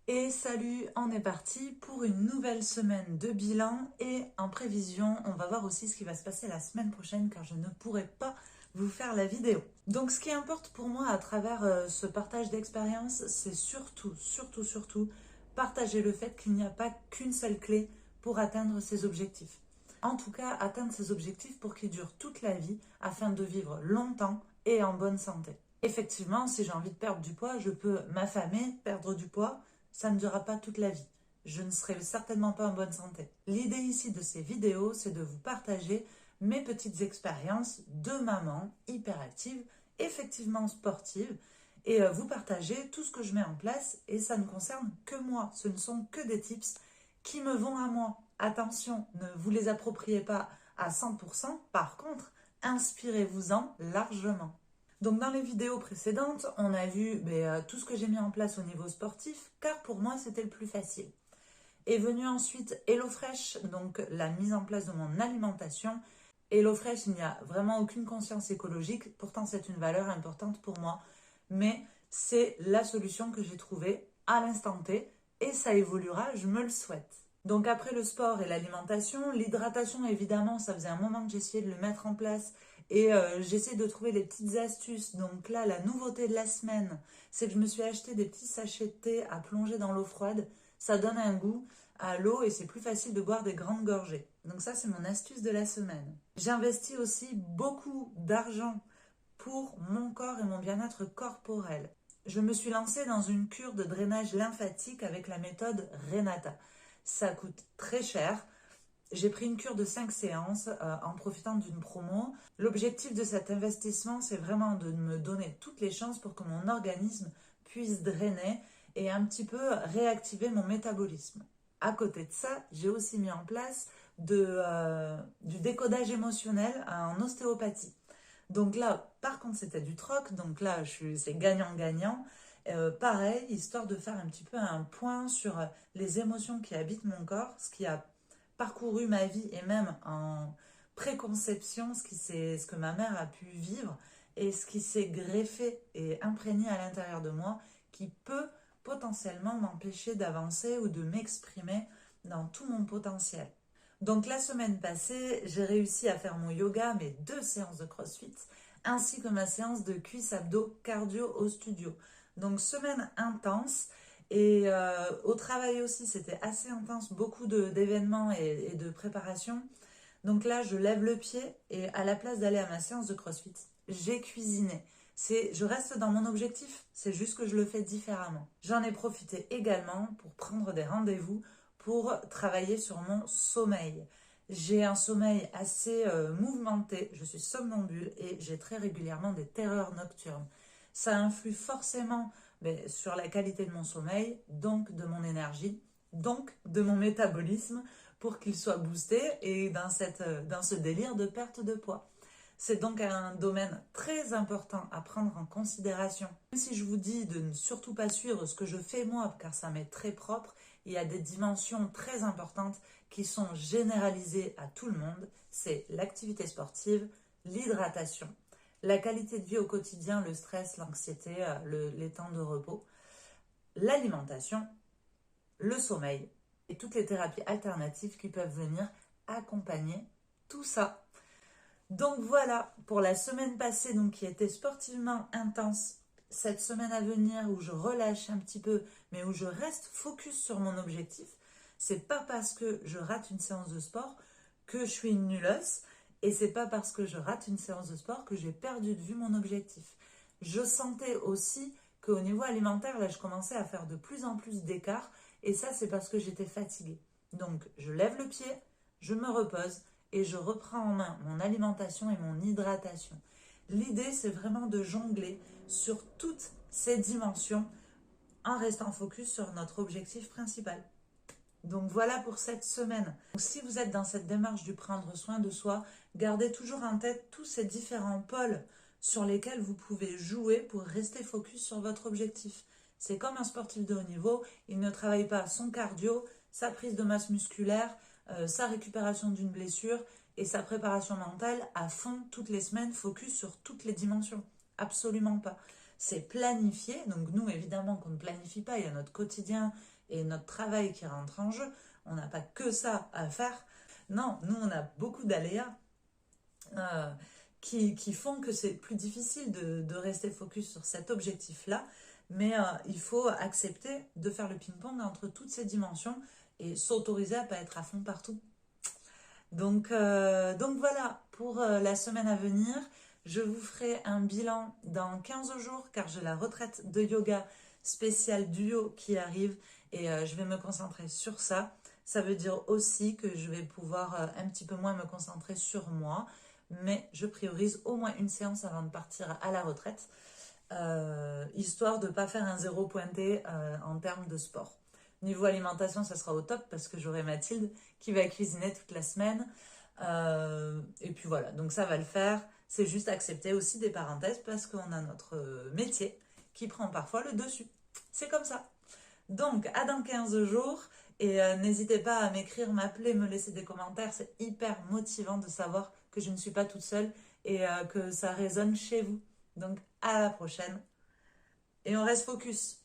Et salut, on est parti pour une nouvelle semaine de bilan et en prévision, on va voir aussi ce qui va se passer la semaine prochaine car je ne pourrai pas vous faire la vidéo. Donc ce qui importe pour moi à travers ce partage d'expérience, c'est surtout partager le fait qu'il n'y a pas qu'une seule clé pour atteindre ses objectifs. En tout cas, atteindre ses objectifs pour qu'ils durent toute la vie afin de vivre longtemps et en bonne santé. Effectivement, si j'ai envie de perdre du poids, je peux m'affamer, perdre du poids, ça ne durera pas toute la vie. Je ne serai certainement pas en bonne santé. L'idée ici de ces vidéos, c'est de vous partager mes petites expériences de maman hyperactive, effectivement sportive, et vous partager tout ce que je mets en place, et ça ne concerne que moi. Ce ne sont que des tips qui me vont à moi. Attention, ne vous les appropriez pas à 100%, par contre, inspirez-vous-en largement. Donc dans les vidéos précédentes, on a vu tout ce que j'ai mis en place au niveau sportif, car pour moi c'était le plus facile. Est venu ensuite HelloFresh, donc la mise en place de mon alimentation. HelloFresh, il n'y a vraiment aucune conscience écologique, pourtant c'est une valeur importante pour moi, mais c'est la solution que j'ai trouvée à l'instant T, et ça évoluera, je me le souhaite. Donc après le sport et l'alimentation, l'hydratation évidemment, ça faisait un moment que j'essayais de le mettre en place et j'essaie de trouver les petites astuces. Donc là, la nouveauté de la semaine, c'est que je me suis acheté des petits sachets de thé à plonger dans l'eau froide. Ça donne un goût à l'eau et c'est plus facile de boire des grandes gorgées. Donc ça, c'est mon astuce de la semaine. J'investis aussi beaucoup d'argent pour mon corps et mon bien-être corporel. Je me suis lancée dans une cure de drainage lymphatique avec la méthode Renata. Ça coûte très cher. J'ai pris une cure de 5 séances en profitant d'une promo. L'objectif de cet investissement, c'est vraiment de me donner toutes les chances pour que mon organisme puisse drainer et un petit peu réactiver mon métabolisme. À côté de ça, j'ai aussi mis en place du décodage émotionnel en ostéopathie. Donc là, par contre, c'était du troc, donc là, c'est gagnant-gagnant. Pareil, histoire de faire un petit peu un point sur les émotions qui habitent mon corps, ce qui a parcouru ma vie et même en préconception, ce que ma mère a pu vivre et ce qui s'est greffé et imprégné à l'intérieur de moi, qui peut potentiellement m'empêcher d'avancer ou de m'exprimer dans tout mon potentiel. Donc la semaine passée, j'ai réussi à faire mon yoga, mes 2 séances de CrossFit, ainsi que ma séance de cuisse abdos cardio au studio. Donc semaine intense et au travail aussi, c'était assez intense, beaucoup d'événements et de préparation. Donc là, je lève le pied et à la place d'aller à ma séance de CrossFit, j'ai cuisiné. Je reste dans mon objectif, c'est juste que je le fais différemment. J'en ai profité également pour prendre des rendez-vous pour travailler sur mon sommeil. J'ai un sommeil assez mouvementé, je suis somnambule et j'ai très régulièrement des terreurs nocturnes. Ça influe forcément sur la qualité de mon sommeil, donc de mon énergie, donc de mon métabolisme pour qu'il soit boosté et dans ce délire de perte de poids. C'est donc un domaine très important à prendre en considération. Même si je vous dis de ne surtout pas suivre ce que je fais moi, car ça m'est très propre, il y a des dimensions très importantes qui sont généralisées à tout le monde. C'est l'activité sportive, l'hydratation, la qualité de vie au quotidien, le stress, l'anxiété, les temps de repos, l'alimentation, le sommeil et toutes les thérapies alternatives qui peuvent venir accompagner tout ça. Donc voilà, pour la semaine passée, donc, qui était sportivement intense, cette semaine à venir où je relâche un petit peu, mais où je reste focus sur mon objectif, c'est pas parce que je rate une séance de sport que je suis une nulleuse, et c'est pas parce que je rate une séance de sport que j'ai perdu de vue mon objectif. Je sentais aussi qu'au niveau alimentaire, là, je commençais à faire de plus en plus d'écart, et ça, c'est parce que j'étais fatiguée. Donc, je lève le pied, je me repose, et je reprends en main mon alimentation et mon hydratation. L'idée, c'est vraiment de jongler sur toutes ces dimensions en restant focus sur notre objectif principal. Donc voilà pour cette semaine. Donc, si vous êtes dans cette démarche du prendre soin de soi, gardez toujours en tête tous ces différents pôles sur lesquels vous pouvez jouer pour rester focus sur votre objectif. C'est comme un sportif de haut niveau, il ne travaille pas son cardio, sa prise de masse musculaire, sa récupération d'une blessure et sa préparation mentale à fond toutes les semaines, focus sur toutes les dimensions. Absolument pas. c'est planifier. Donc nous, évidemment, qu'on ne planifie pas, il y a notre quotidien et notre travail qui rentrent en jeu. On n'a pas que ça à faire. Non, nous, on a beaucoup d'aléas euh, qui font que c'est plus difficile de rester focus sur cet objectif-là. Mais il faut accepter de faire le ping-pong entre toutes ces dimensions et s'autoriser à pas être à fond partout. Donc voilà, pour la semaine à venir, je vous ferai un bilan dans 15 jours car j'ai la retraite de yoga spéciale duo qui arrive et je vais me concentrer sur ça. Ça veut dire aussi que je vais pouvoir un petit peu moins me concentrer sur moi, mais je priorise au moins une séance avant de partir à la retraite, histoire de ne pas faire un zéro pointé en termes de sport. Niveau alimentation, ça sera au top parce que j'aurai Mathilde qui va cuisiner toute la semaine. Et puis voilà, donc ça va le faire. C'est juste accepter aussi des parenthèses parce qu'on a notre métier qui prend parfois le dessus. C'est comme ça. Donc, à dans 15 jours. Et n'hésitez pas à m'écrire, m'appeler, me laisser des commentaires. C'est hyper motivant de savoir que je ne suis pas toute seule et que ça résonne chez vous. Donc, à la prochaine. Et on reste focus.